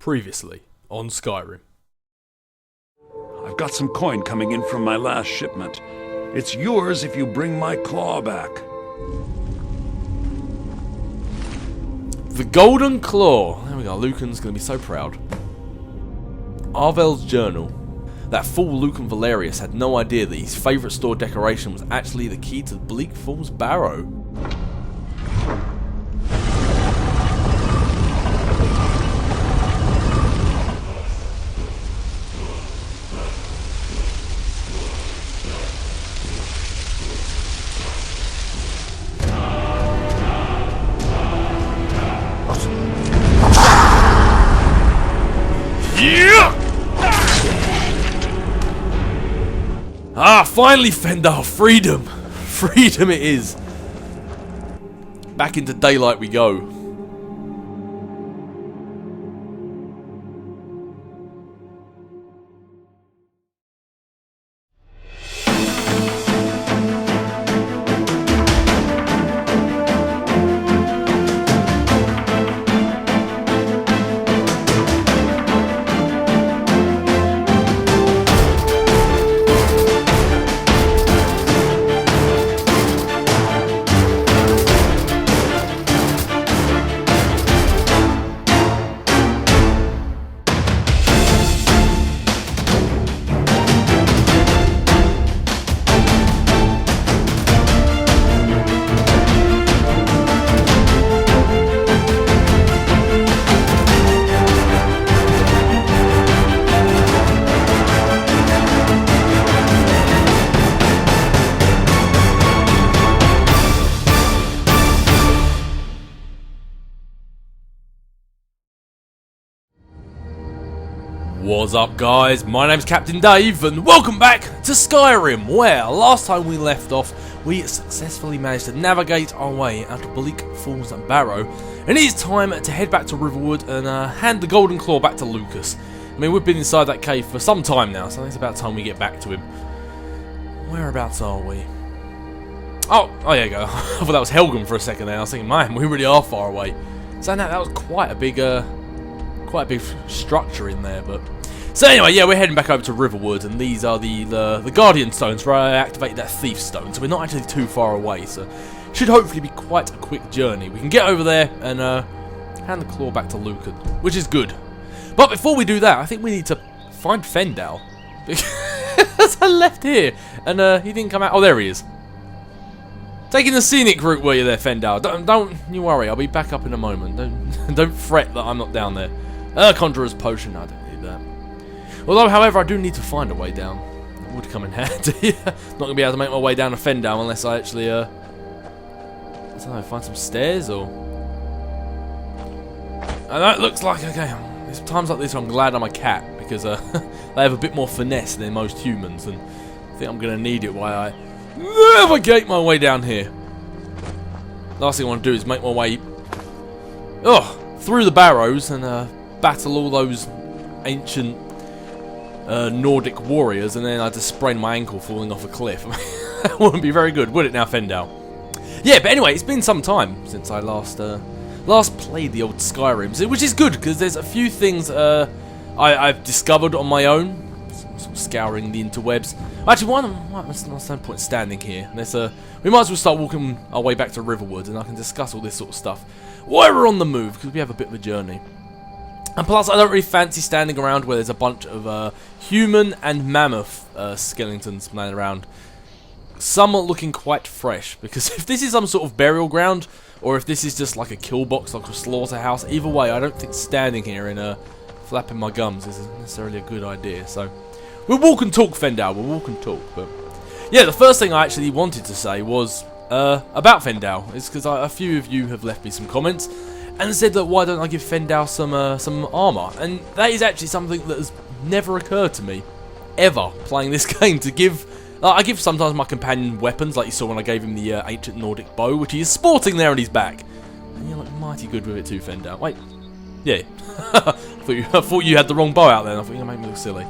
Previously on Skyrim. I've got some coin coming in from my last shipment. It's yours if you bring my claw back. The Golden Claw. There we go. Lucan's going to be so proud. Arvel's journal. That fool Lucan Valerius had no idea that his favourite store decoration was actually the key to Bleak Fool's Barrow. Ah, finally, Fendal! Freedom! Freedom it is! Back into daylight we go. What's up, guys? My name's Captain Dave and welcome back to Skyrim, where last time we left off we successfully managed to navigate our way out of Bleak Fool's Barrow, and it is time to head back to Riverwood and hand the Golden Claw back to Lucas. I mean, we've been inside that cave for some time now, so I think it's about time we get back to him. Whereabouts are we? Oh, there you go. I thought that was Helgen for a second there. I was thinking, man, we really are far away. So no, that was quite a big structure in there, but so anyway, yeah, we're heading back over to Riverwood, and these are the Guardian Stones where I activate that Thief Stone, so we're not actually too far away, so should hopefully be quite a quick journey. We can get over there and hand the claw back to Lucan, which is good. But before we do that, I think we need to find Fendal, because I left here and he didn't come out. Oh, there he is. Taking the scenic route, were you there, Fendal? Don't you worry, I'll be back up in a moment. Don't fret that I'm not down there. Conjurer's Potion, I don't need that. Although, however, I do need to find a way down. It would come in handy. Not going to be able to make my way down to Fendal unless I actually, I don't know, find some stairs or... And that looks like, okay, there's times like this I'm glad I'm a cat, because they have a bit more finesse than most humans, and I think I'm going to need it while I navigate my way down here. Last thing I want to do is make my way through the barrows and battle all those ancient Nordic warriors, and then I just sprain my ankle falling off a cliff. That wouldn't be very good, would it now, Fendal? Yeah, but anyway, it's been some time since I last played the old Skyrim, which is good, because there's a few things I've discovered on my own, sort of scouring the interwebs. Actually, there's no point standing here. We might as well start walking our way back to Riverwood, and I can discuss all this sort of stuff while we're on the move, because we have a bit of a journey. And plus, I don't really fancy standing around where there's a bunch of human and mammoth skeletons laying around. Some are looking quite fresh, because if this is some sort of burial ground, or if this is just like a kill box, like a slaughterhouse, either way, I don't think standing here and flapping my gums is necessarily a good idea. So, we'll walk and talk, Fendal, we'll walk and talk. But yeah, the first thing I actually wanted to say was about Fendal, is because a few of you have left me some comments and said that why don't I give Fendal some armor, and that is actually something that has never occurred to me ever playing this game, to give I give sometimes my companion weapons, like you saw when I gave him the ancient Nordic bow, which he is sporting there on his back, and you're like mighty good with it too, Fendal. Wait, yeah. I thought you had the wrong bow out there, and I thought you made me look silly.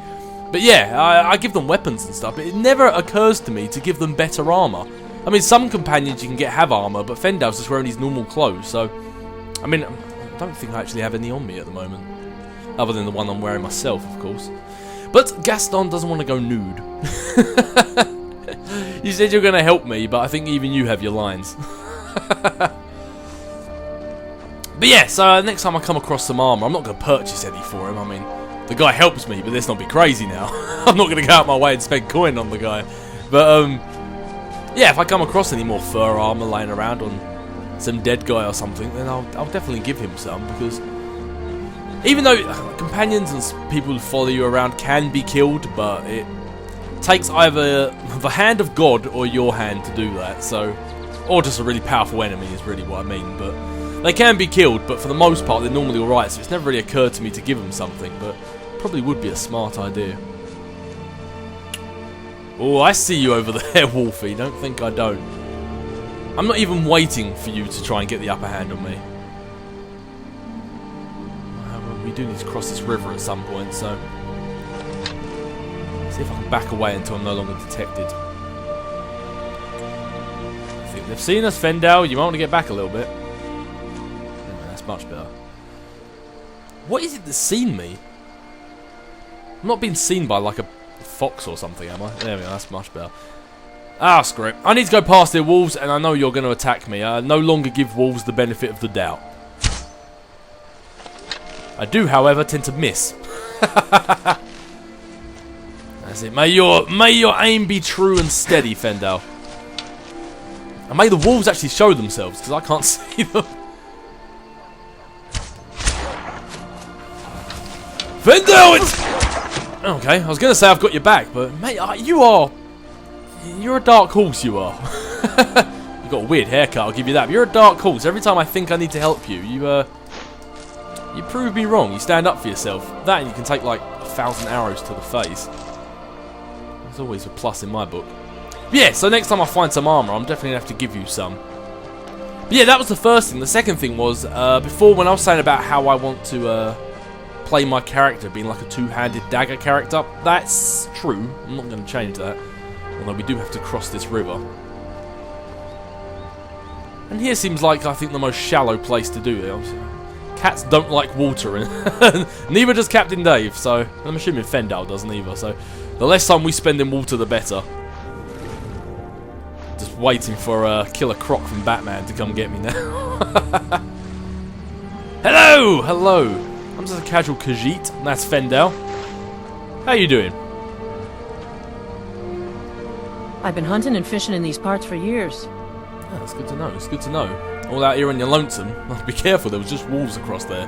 But yeah, I give them weapons and stuff, but it never occurs to me to give them better armor. I mean, some companions you can have armor, but Fendal's just wearing his normal clothes, so... I mean, I don't think I actually have any on me at the moment. Other than the one I'm wearing myself, of course. But Gaston doesn't want to go nude. You said you're going to help me, but I think even you have your lines. But yeah, so next time I come across some armour, I'm not going to purchase any for him. I mean, the guy helps me, but let's not be crazy now. I'm not going to go out my way and spend coin on the guy. But, yeah, if I come across any more fur armour laying around on some dead guy or something, then I'll definitely give him some, because even though companions and people who follow you around can be killed, but it takes either the hand of God or your hand to do that, so, or just a really powerful enemy is really what I mean. But they can be killed, but for the most part they're normally alright, so it's never really occurred to me to give them something, but probably would be a smart idea. Oh, I see you over there, Wolfie, don't think I don't. I'm not even waiting for you to try and get the upper hand on me. We do need to cross this river at some point, so see if I can back away until I'm no longer detected. I think they've seen us, Fendal. You might want to get back a little bit. That's much better. What is it that's seen me? I'm not being seen by like a fox or something, am I? There we go, that's much better. Ah, screw it. I need to go past their wolves, and I know you're going to attack me. I no longer give wolves the benefit of the doubt. I do, however, tend to miss. That's it. May your aim be true and steady, Fendal. And may the wolves actually show themselves, because I can't see them. Fendal, it's... Okay, I was going to say I've got your back, but mate, you're a dark horse, you are. You've got a weird haircut, I'll give you that. But you're a dark horse. Every time I think I need to help you, you prove me wrong. You stand up for yourself. That, and you can take like 1,000 arrows to the face. There's always a plus in my book. But yeah, so next time I find some armour, I'm definitely going to have to give you some. But yeah, that was the first thing. The second thing was, before when I was saying about how I want to play my character being like a two-handed dagger character, that's true. I'm not going to change that. Although we do have to cross this river. And here seems like, I think, the most shallow place to do it. Cats don't like water, and neither does Captain Dave, so I'm assuming Fendal doesn't either, so the less time we spend in water, the better. Just waiting for Killer Croc from Batman to come get me now. Hello! Hello! I'm just a casual Khajiit, and that's Fendal. How you doing? I've been hunting and fishing in these parts for years. Yeah, that's good to know, it's good to know. All out here on your lonesome. Be careful, there was just wolves across there.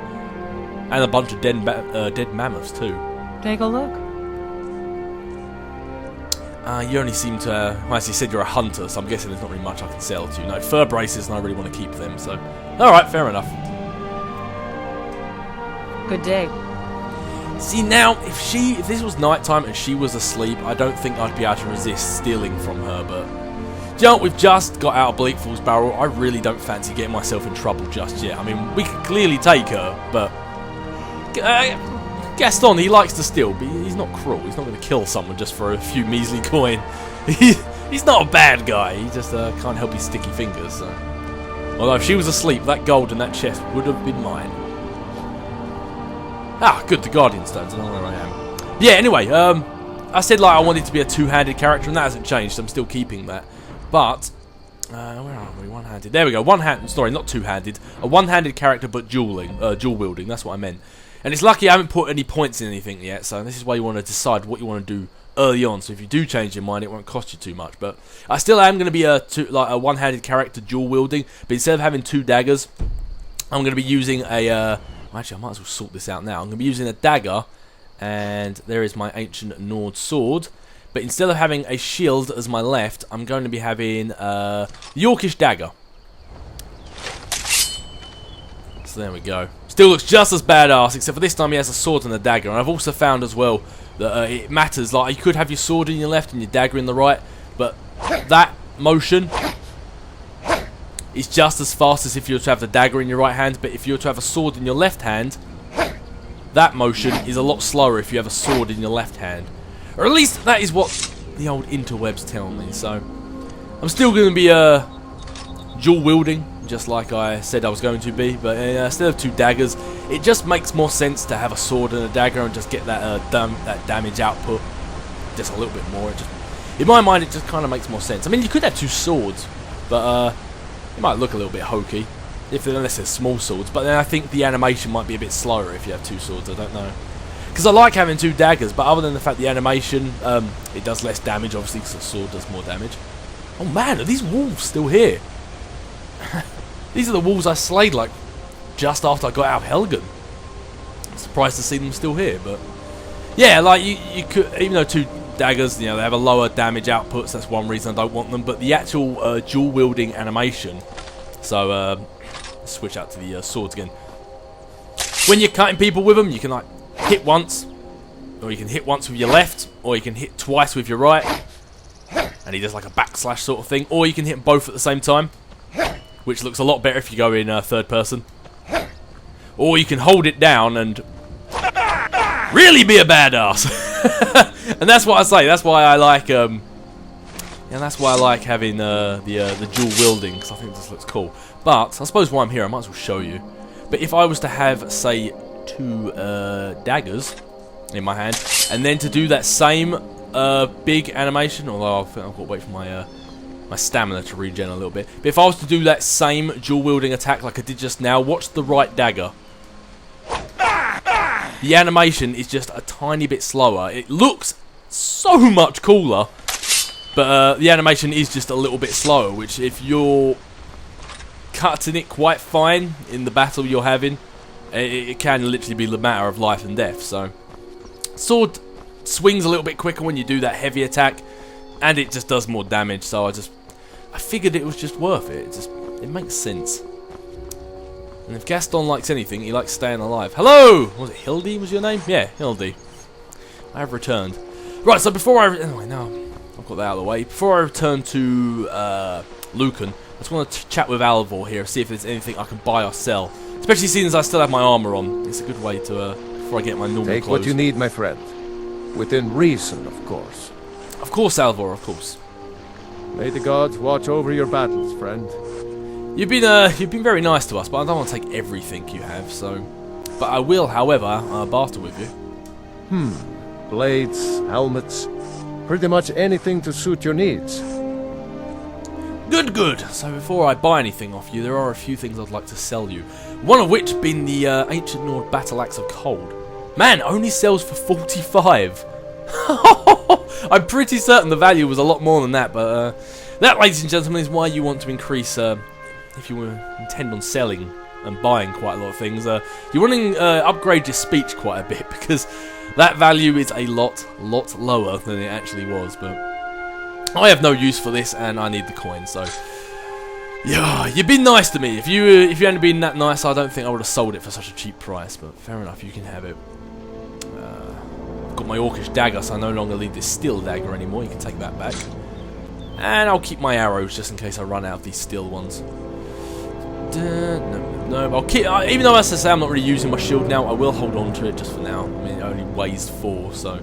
And a bunch of dead mammoths too. Take a look. You only seem to, well, as you said, you're a hunter, so I'm guessing there's not really much I can sell to you. No, fur braces, and I really want to keep them, so... Alright, fair enough. Good day. See, now, if this was nighttime and she was asleep, I don't think I'd be able to resist stealing from her, but... Do you know what, we've just got out of Bleak Falls Barrel. I really don't fancy getting myself in trouble just yet. I mean, we could clearly take her, but... Gaston, he likes to steal, but he's not cruel. He's not going to kill someone just for a few measly coin. He's not a bad guy. He just can't help his sticky fingers, so... Although if she was asleep, that gold in that chest would have been mine. Ah, good, the Guardian Stones, I know where I am. Yeah, anyway, I said like I wanted to be a two-handed character, and that hasn't changed, I'm still keeping that. But, where are we? One-handed. There we go, one-handed, sorry, not two-handed. A one-handed character, but dual-wielding, that's what I meant. And it's lucky I haven't put any points in anything yet, so this is why you want to decide what you want to do early on, so if you do change your mind, it won't cost you too much. But I still am going to be a one-handed character, dual-wielding, but instead of having two daggers, I'm going to be using a... Actually, I might as well sort this out now. I'm going to be using a dagger, and there is my ancient Nord sword. But instead of having a shield as my left, I'm going to be having the Yorkish dagger. So there we go. Still looks just as badass, except for this time he has a sword and a dagger. And I've also found as well that it matters. Like, you could have your sword in your left and your dagger in the right, but that motion... It's just as fast as if you were to have the dagger in your right hand, but if you were to have a sword in your left hand, that motion is a lot slower if you have a sword in your left hand. Or at least that is what the old interwebs tell me, so... I'm still going to be dual-wielding, just like I said I was going to be. But instead of 2 daggers, it just makes more sense to have a sword and a dagger and just get that that damage output just a little bit more. It just, in my mind, it just kind of makes more sense. I mean, you could have 2 swords, but it might look a little bit hokey unless they're small swords. But then I think the animation might be a bit slower if you have 2 swords. I don't know. Because I like having 2 daggers, but other than the fact the animation, it does less damage, obviously, because the sword does more damage. Oh man, are these wolves still here? These are the wolves I slayed, like, just after I got out of Helgen. I'm surprised to see them still here, but... Yeah, like, you could, even though 2 daggers, you know, they have a lower damage output, so that's one reason I don't want them, but the actual dual-wielding animation... So, switch out to the swords again. When you're cutting people with them, you can, like, hit once, or you can hit once with your left, or you can hit twice with your right, and he does like a backslash sort of thing, or you can hit both at the same time, which looks a lot better if you go in third person, or you can hold it down and really be a badass. And that's what I say. That's why I like that's why I like having the dual wielding, because I think this looks cool. But I suppose while I'm here, I might as well show you. But if I was to have, say, 2 daggers in my hand, and then to do that same big animation, although I think I've got to wait for my my stamina to regen a little bit. But if I was to do that same dual wielding attack like I did just now, watch the right dagger. The animation is just a tiny bit slower. It looks so much cooler, but the animation is just a little bit slower, which if you're cutting it quite fine in the battle you're having, it can literally be the matter of life and death. So, sword swings a little bit quicker when you do that heavy attack, and it just does more damage. So I figured it was just worth it. It makes sense. And if Gaston likes anything, he likes staying alive. Hello! Was it Hildy was your name? Yeah, Hildy. I have returned. Right, so before I... Anyway, now I've got that out of the way. Before I return to Lucan, I just want to chat with Alvor here, see if there's anything I can buy or sell. Especially seeing as I still have my armour on. It's a good way to, before I get my normal Take clothes. what you need, my friend. Within reason, of course. Of course, Alvor, of course. May the gods watch over your battles, friend. You've been very nice to us, but I don't want to take everything you have, so... But I will, however, barter with you. Blades, helmets, pretty much anything to suit your needs. Good, good. So before I buy anything off you, there are a few things I'd like to sell you. One of which being the Ancient Nord Battle Axe of Cold. Man, only sells for 45. I'm pretty certain the value was a lot more than that, but that, ladies and gentlemen, is why you want to increase, if you intend on selling and buying quite a lot of things, you want to upgrade your speech quite a bit, because that value is a lot lower than it actually was, but I have no use for this, and I need the coin, so... Yeah, you've been nice to me. If you hadn't been that nice, I don't think I would have sold it for such a cheap price, but fair enough, you can have it. I've got my Orcish dagger, so I no longer need this steel dagger anymore. You can take that back. And I'll keep my arrows, just in case I run out of these steel ones. No, I'll keep... even though, as I say, I'm not really using my shield now, I will hold on to it just for now. I mean, it only weighs 4, so...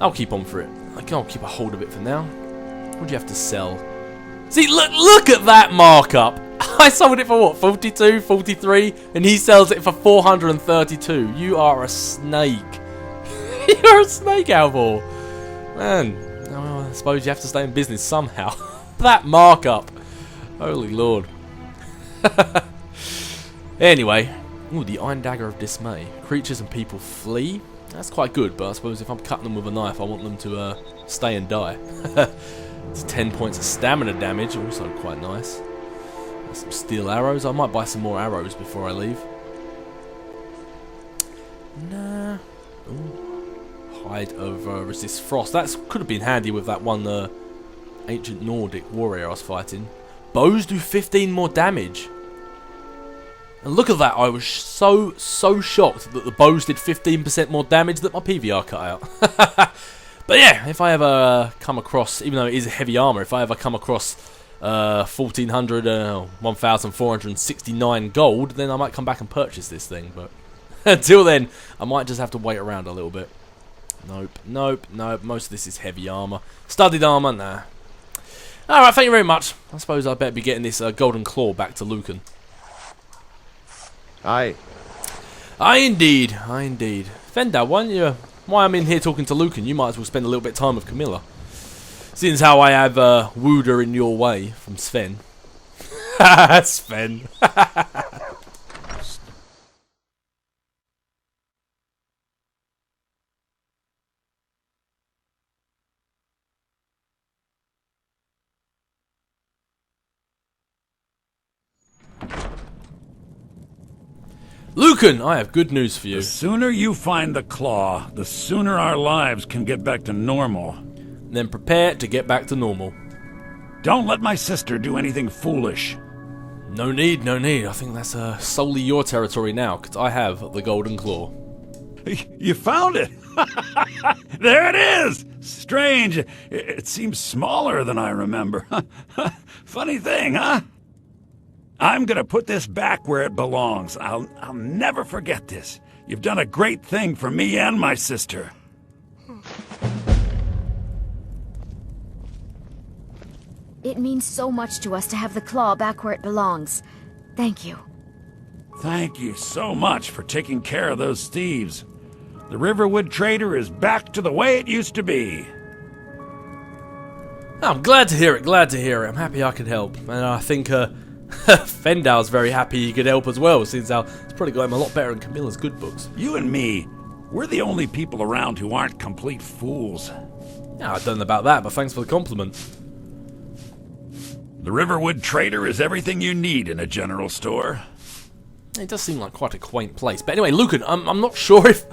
I'll keep on for it. I'll keep a hold of it for now. What do you have to sell? See, look at that markup! I sold it for what, 42, 43? And he sells it for 432. You are a snake. You're a snake, Alvor. Man, well, I suppose you have to stay in business somehow. That markup. Holy lord. Anyway. Ooh, the Iron Dagger of Dismay. Creatures and people flee. That's quite good, but I suppose if I'm cutting them with a knife, I want them to stay and die. It's 10 points of stamina damage, also quite nice. There's some steel arrows. I might buy some more arrows before I leave. Nah. Ooh. Hide of resist frost. That could have been handy with that one ancient Nordic warrior I was fighting. Bows do 15 more damage. And look at that, I was so shocked that the bows did 15% more damage that my PVR cut out. But yeah, if I ever come across, even though it is heavy armour, if I ever come across 1,469 gold, then I might come back and purchase this thing. But until then, I might just have to wait around a little bit. Nope. Most of this is heavy armour. Studded armour, nah. Alright, thank you very much. I suppose I better be getting this golden claw back to Lucan. Aye. Aye, indeed. Aye, indeed. Fendal, why I'm in here talking to Lucan, you might as well spend a little bit of time with Camilla. Seeing as how I have wooed her in your way from Sven. Sven. Lucan, I have good news for you. The sooner you find the claw, the sooner our lives can get back to normal. Then prepare to get back to normal. Don't let my sister do anything foolish. No need, no need. I think that's solely your territory now, because I have the golden claw. You found it! There it is! Strange. It seems smaller than I remember. Funny thing, huh? I'm gonna put this back where it belongs. I'll never forget this. You've done a great thing for me and my sister. It means so much to us to have the claw back where it belongs. Thank you. Thank you so much for taking care of those thieves. The Riverwood trader is back to the way it used to be. I'm glad to hear it, glad to hear it. I'm happy I could help. And I think Fendal's very happy he could help as well, since it's probably got him a lot better than Camilla's good books. You and me, we're the only people around who aren't complete fools. Yeah, I don't know about that, but thanks for the compliment. The Riverwood trader is everything you need in a general store. It does seem like quite a quaint place. But anyway, Lucan, I'm not sure if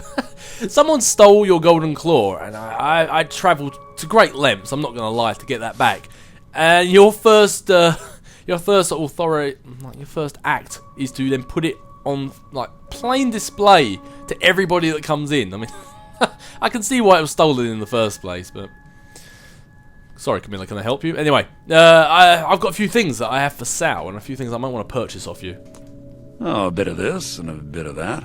someone stole your golden claw, and I travelled to great lengths, I'm not going to lie, to get that back. And your first authority, like your first act, is to then put it on like plain display to everybody that comes in. I mean, I can see why it was stolen in the first place, but sorry, Camilla, can I help you? Anyway, I've got a few things that I have for sale, and a few things I might want to purchase off you. Oh, a bit of this and a bit of that.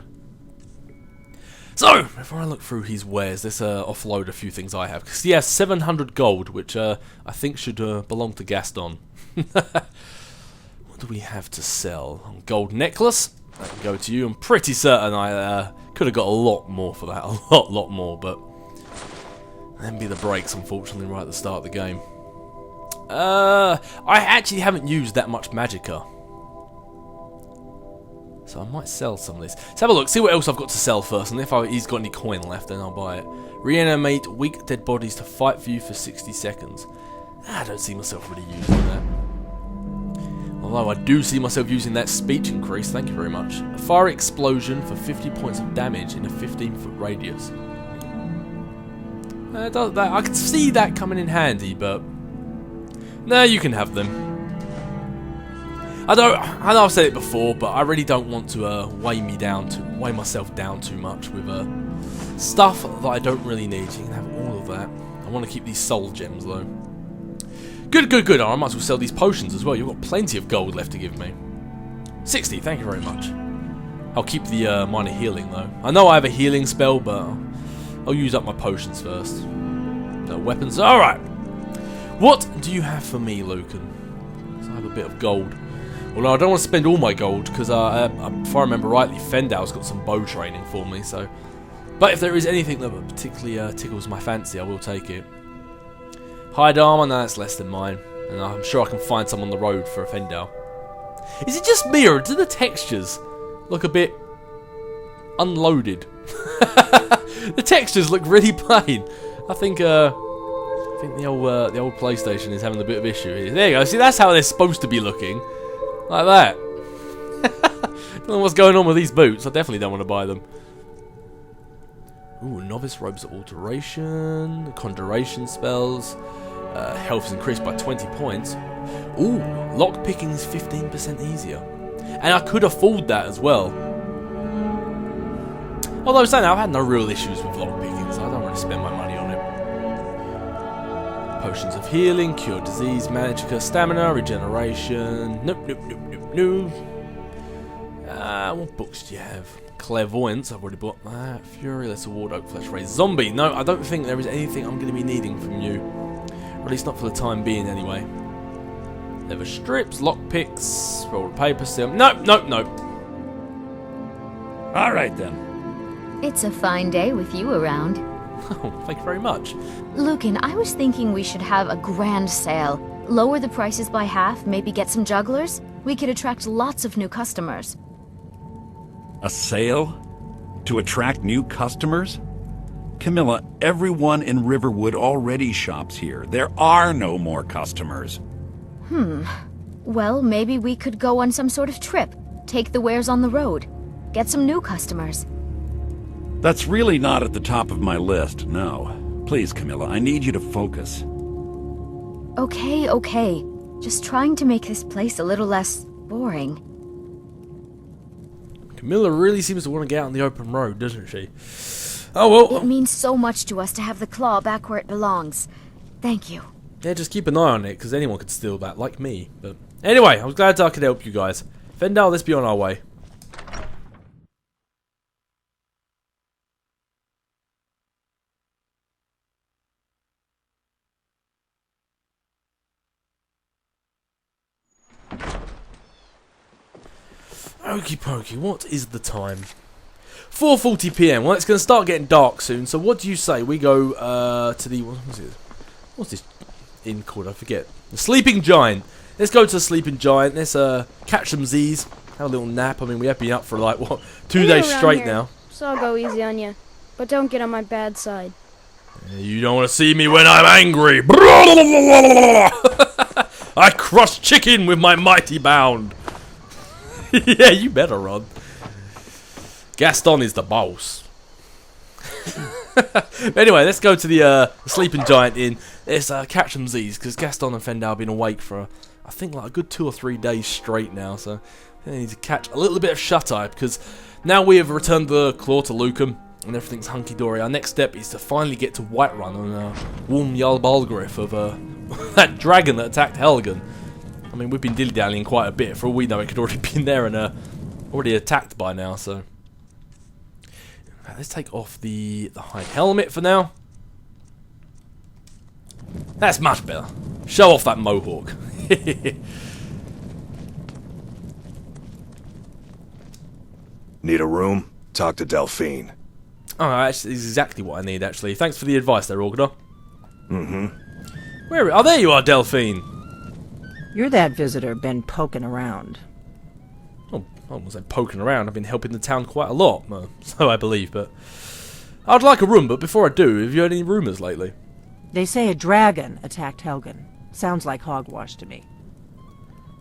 So, before I look through his wares, let's offload a few things I have. Because he has 700 gold, which I think should belong to Gaston. What do we have to sell? Gold necklace. That can go to you. I'm pretty certain I could have got a lot more for that. A lot more, but then be the breaks, unfortunately, right at the start of the game. I actually haven't used that much magicka, so I might sell some of this. Let's have a look, see what else I've got to sell first, and if he's got any coin left, then I'll buy it. Reanimate weak dead bodies to fight for you for 60 seconds. I don't see myself really using that. Although I do see myself using that speech increase, thank you very much. A fire explosion for 50 points of damage in a 15-foot radius. I can see that coming in handy, but no, you can have them. I know I've said it before, but I really don't want to weigh myself down too much with stuff that I don't really need. You can have all of that. I want to keep these soul gems though. Good. I might as well sell these potions as well. You've got plenty of gold left to give me. 60, thank you very much. I'll keep the minor healing though. I know I have a healing spell, but I'll use up my potions first. No weapons. Alright. What do you have for me, Lucan? So I have a bit of gold. Although I don't want to spend all my gold, because if I remember rightly, Fendal's got some bow training for me, so... But if there is anything that particularly tickles my fancy, I will take it. Hide armor, no, that's less than mine. And I'm sure I can find some on the road for a Fendal. Is it just me, or do the textures look a bit unloaded? The textures look really plain. I think the old PlayStation is having a bit of issue here. There you go. See, that's how they're supposed to be looking. Like that. Don't know what's going on with these boots. I definitely don't want to buy them. Ooh, novice robes alteration, conjuration spells, health is increased by 20 points. Ooh, lock picking is 15% easier, and I could afford that as well. Although saying that, I've had no real issues with lock picking, so I don't want to spend my money on it. Potions of healing, cure disease, magicka, stamina, regeneration. Nope. What books do you have? Clairvoyance, I've already bought that. Fury, Let's Award, Oak Flesh Raise. Zombie, no, I don't think there is anything I'm going to be needing from you. Or at least not for the time being, anyway. Leather strips, lockpicks, roll of paper, still. Nope, nope, nope. All right, then. It's a fine day with you around. Oh, thank you very much. Lucan, I was thinking we should have a grand sale. Lower the prices by half, maybe get some jugglers. We could attract lots of new customers. A sale? To attract new customers? Camilla, everyone in Riverwood already shops here. There are no more customers. Well, maybe we could go on some sort of trip. Take the wares on the road. Get some new customers. That's really not at the top of my list, no. Please, Camilla, I need you to focus. Okay. Just trying to make this place a little less boring. Camilla really seems to want to get out on the open road, doesn't she? Oh well. It means so much to us to have the claw back where it belongs. Thank you. Yeah, just keep an eye on it, because anyone could steal that, like me. But anyway, I was glad I could help you guys. Fendal, let's be on our way. Okie pokie, what is the time? 4:40 PM. Well, it's going to start getting dark soon, so what do you say? We go to the... What's this inn called? I forget. The Sleeping Giant. Let's go to the Sleeping Giant. Let's catch some Z's. Have a little nap. I mean, we have been up for like, what, 2 days straight now. So I'll go easy on you. But don't get on my bad side. You don't want to see me when I'm angry. I crush chicken with my mighty bound. Yeah, you better run. Gaston is the boss. Anyway, let's go to the Sleeping Giant Inn. Let's catch some Z's, because Gaston and Fendal have been awake for, I think, like a good 2 or 3 days straight now. So I need to catch a little bit of shut-eye, because now we have returned the claw to Lucan, and everything's hunky-dory. Our next step is to finally get to Whiterun on Warm Jarl Balgriff of that dragon that attacked Helgen. I mean, we've been dilly-dallying quite a bit. For all we know, it could already been there and already attacked by now, so... Let's take off the hide helmet for now. That's much better. Show off that mohawk. Need a room? Talk to Delphine. Oh, actually, this is exactly what I need, actually. Thanks for the advice there, Orgnar. Mm-hmm. Where? Oh, there you are, Delphine. You're that visitor been poking around. Oh, I wasn't poking around. I've been helping the town quite a lot, so I believe, but... I'd like a room, but before I do, have you heard any rumours lately? They say a dragon attacked Helgen. Sounds like hogwash to me.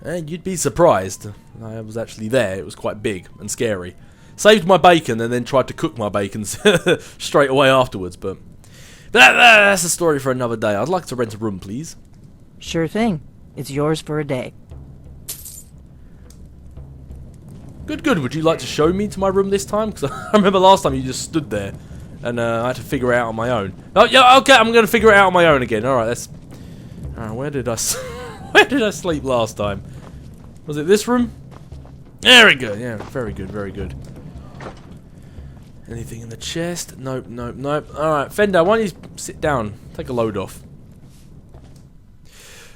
You'd be surprised. I was actually there. It was quite big and scary. Saved my bacon and then tried to cook my bacon straight away afterwards, but... that's a story for another day. I'd like to rent a room, please. Sure thing. It's yours for a day. Good. Would you like to show me to my room this time? Because I remember last time you just stood there and I had to figure it out on my own. Oh, yeah, okay, I'm going to figure it out on my own again. Alright, that's... Alright, where did I sleep last time? Was it this room? There we go. Yeah, very good. Anything in the chest? Nope. Alright, Fendal, why don't you sit down? Take a load off.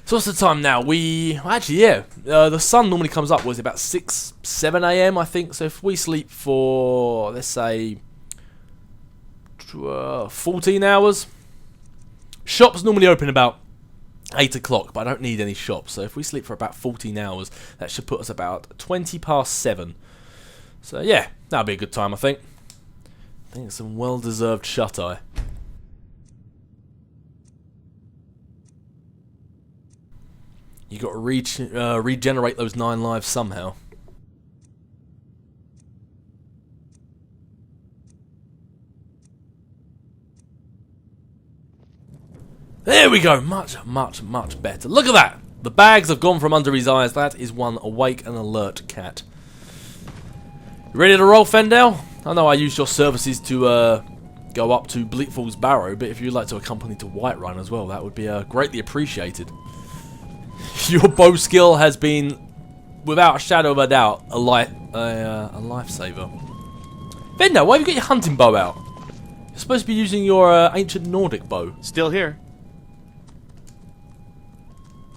So what's the time now? The sun normally comes up, was it about 6, 7 AM, I think. So if we sleep for, let's say, 14 hours. Shops normally open about 8 o'clock, but I don't need any shops. So if we sleep for about 14 hours, that should put us about 20 past 7. So yeah, that'll be a good time, I think. I think it's some well-deserved shut-eye. You got to regenerate those 9 lives somehow. There we go. Much better. Look at that. The bags have gone from under his eyes. That is one awake and alert cat. You ready to roll, Fendal? I know I used your services to go up to Bleak Barrow, but if you'd like to accompany to Whiterun as well, that would be greatly appreciated. Your bow skill has been, without a shadow of a doubt, a lifesaver. Fendal, why have you got your hunting bow out? You're supposed to be using your ancient Nordic bow. Still here.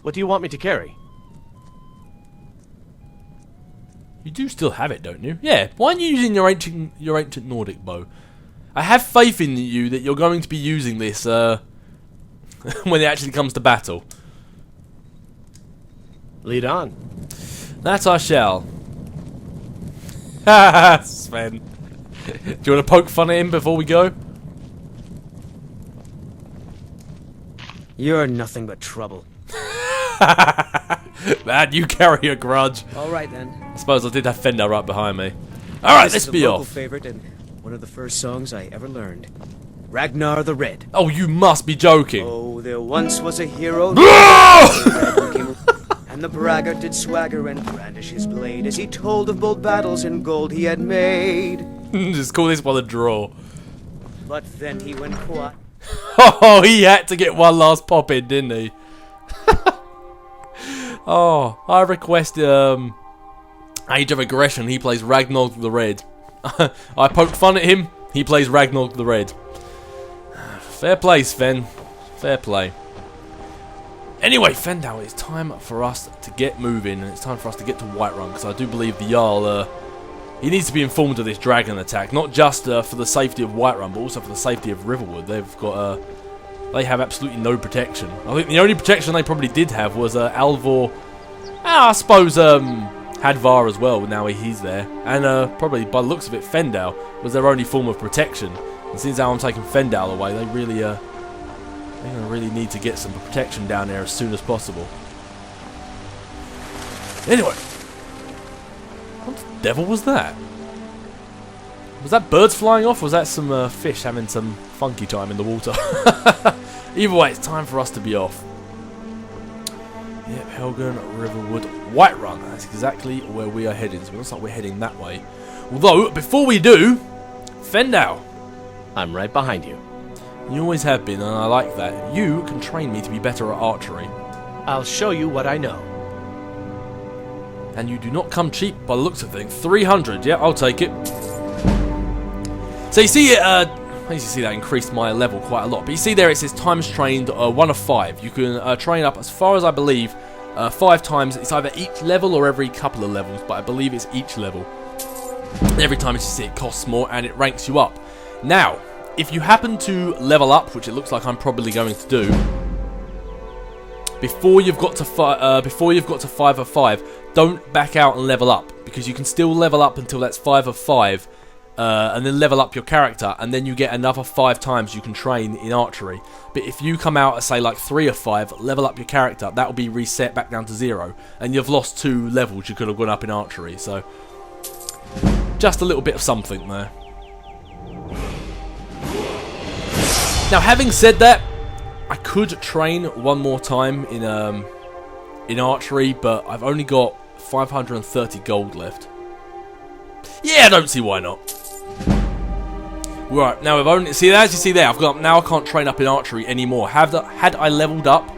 What do you want me to carry? You do still have it, don't you? Yeah. Why aren't you using your ancient Nordic bow? I have faith in you that you're going to be using this when it actually comes to battle. Lead on. That I shall. Ha Sven. Do you want to poke fun at him before we go? You're nothing but trouble. Man, you carry a grudge. All right then. I suppose I did have Fender right behind me. Alright, let's be off. Favorite and one of the first songs I ever learned. Ragnar the Red. Oh, you must be joking. Oh, there once was a hero. And the braggart did swagger and brandish his blade as he told of bold battles and gold he had made. Just call this one a draw. But then he went quiet. Oh, he had to get one last pop in, didn't he? Oh, I request Age of Aggression. He plays Ragnar the Red. I poked fun at him. He plays Ragnar the Red. Fair play, Sven. Fair play. Anyway, Fendal, it's time for us to get moving, and it's time for us to get to Whiterun, because I do believe the Jarl, he needs to be informed of this dragon attack, not just for the safety of Whiterun, but also for the safety of Riverwood. They've got, they have absolutely no protection. I think the only protection they probably did have was Alvor, I suppose Hadvar as well, now he's there, and probably by the looks of it, Fendal was their only form of protection. And since now I'm taking Fendal away, they really, they're going to really need to get some protection down there as soon as possible. Anyway, what the devil was that? Was that birds flying off, or was that some fish having some funky time in the water? Either way, it's time for us to be off. Yep, Helgen, Riverwood, Whiterun. That's exactly where we are heading. So it looks like we're heading that way. Although, before we do, Fendal. I'm right behind you. You always have been, and I like that. You can train me to be better at archery. I'll show you what I know. And you do not come cheap by the looks of things. 300, yeah, I'll take it. So you see, as you see, that increased my level quite a lot. But you see there, it says times trained 1 of 5. You can train up as far as I believe 5 times. It's either each level or every couple of levels, but I believe it's each level. And every time, as you see, it costs more and it ranks you up. Now, if you happen to level up, which it looks like I'm probably going to do, before you've got to 5 of 5, don't back out and level up, because you can still level up until that's 5 of 5, and then level up your character, and then you get another 5 times you can train in archery. But if you come out at say like 3 of 5, level up your character, that will be reset back down to 0, and you've lost 2 levels you could have gone up in archery. So just a little bit of something there. Now, having said that, I could train one more time in archery, but I've only got 530 gold left. Yeah, I don't see why not. Right, now I've only as you see there, now I can't train up in archery anymore. Had I leveled up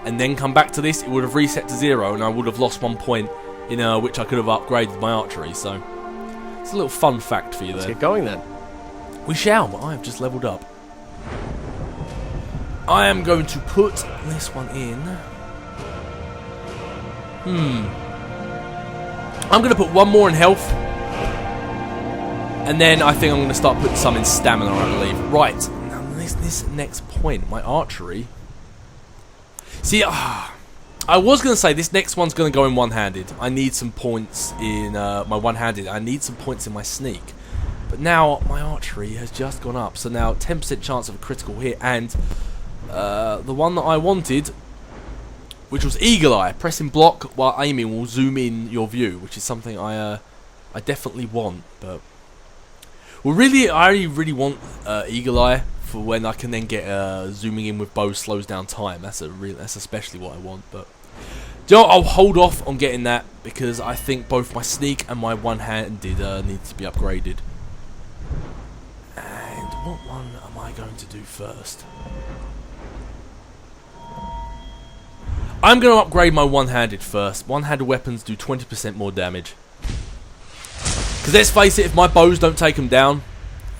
and then come back to this, it would have reset to 0, and I would have lost 1 point in which I could have upgraded my archery. So it's a little fun fact for you there. Let's get going then. We shall, but I have just leveled up. I am going to put this one in. I'm going to put 1 more in health. And then I think I'm going to start putting some in stamina, I believe. Right, now this next point, my archery. See, I was going to say this next one's going to go in one-handed. I need some points in my one-handed. I need some points in my sneak. But now my archery has just gone up. So now 10% chance of a critical hit. And the one that I wanted, which was Eagle Eye. Pressing block while aiming will zoom in your view, which is something I definitely want. But well, I really want Eagle Eye for when I can then get zooming in with bow slows down time. That's especially what I want. But you know, I'll hold off on getting that because I think both my sneak and my one-handed need to be upgraded. And what one am I going to do first? I'm going to upgrade my one-handed first. One-handed weapons do 20% more damage. Because let's face it, if my bows don't take them down,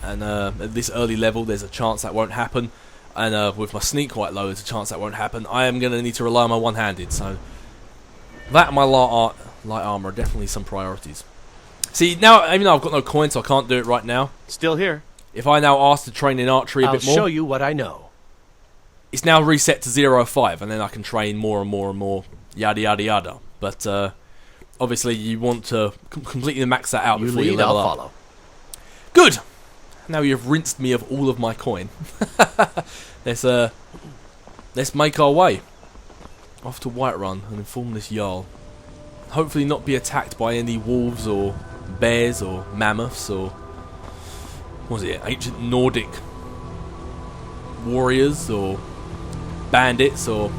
and at this early level there's a chance that won't happen, and with my sneak quite low there's a chance that won't happen, I am going to need to rely on my one-handed. So that and my light armor are definitely some priorities. See, now, even though I've got no coins, so I can't do it right now. Still here. If I now ask to train in archery a bit more... I'll show you what I know. It's now reset to 0.5, and then I can train more and more and more, yada yada yada. But, obviously, you want to completely max that out before you level up. Follow. Good! Now you've rinsed me of all of my coin. Let's make our way. Off to Whiterun and inform this Jarl. Hopefully not be attacked by any wolves or bears or mammoths or... what was it? Ancient Nordic warriors or bandits or...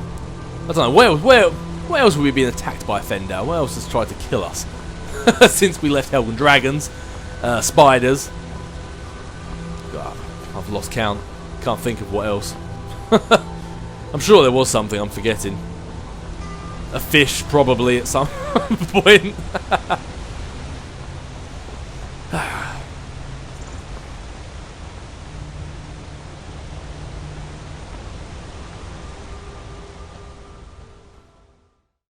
I don't know, where else have we been attacked by Fendal? What else has tried to kill us? Since we left Helgen, dragons, spiders... God, I've lost count. Can't think of what else. I'm sure there was something I'm forgetting. A fish, probably, at some point.